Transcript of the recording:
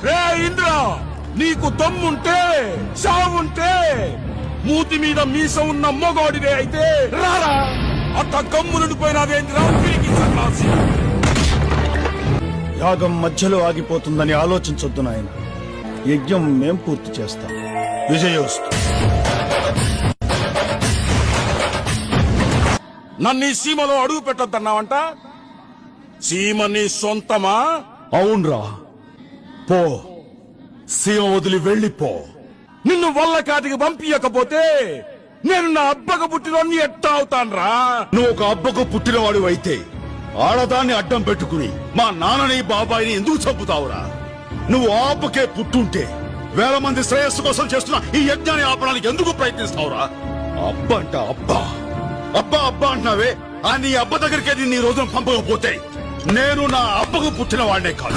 రే ఇంద్ర, నీకు దమ్ముంటే చావుంటే మూతి మీద మీస ఉన్న మొగోడివే అయితే రారా. అట్ట గమ్మునుడిపోయినావేంద్రా పీకి సన్నాసి. యాగం మధ్యలో ఆగిపోతుందని ఆలోచించొద్దు నాయన. యజ్ఞం మేం పూర్తి చేస్తాం. విజయోస్తు. నన్ను ఈ సీమలో అడుగు పెట్టొద్దన్నావంట. సీమ నీ సొంతమా? అవునరా, పో, సీమ వదిలి వెళ్ళిపో. నిన్ను వల్ల కాటికి పంపించకపోతే నేను నా అబ్బకు పుట్టినోన్ని ఎట్టా అవుతాన్రా? నువ్వు ఒక అబ్బకు పుట్టినవాడు అయితే ఆడదాన్ని అడ్డం పెట్టుకుని మా నాన్నని బాబాయిని ఎందుకు చంపుతావురా? నువ్వు ఆపకే పుట్టుంటే వేల మంది శ్రేయస్సు కోసం చేస్తున్న ఈ యజ్ఞాన్ని ఆపడానికి ఎందుకు ప్రయత్నిస్తావురా? అబ్బ అంట అబ్బా, అబ్బా అబ్బా అంటున్నావే. ఆ నీ అబ్బ దగ్గరికి నీ రోజున పంపకపోతే నేను నా అబ్బకు పుట్టిన వాడినే కాదు.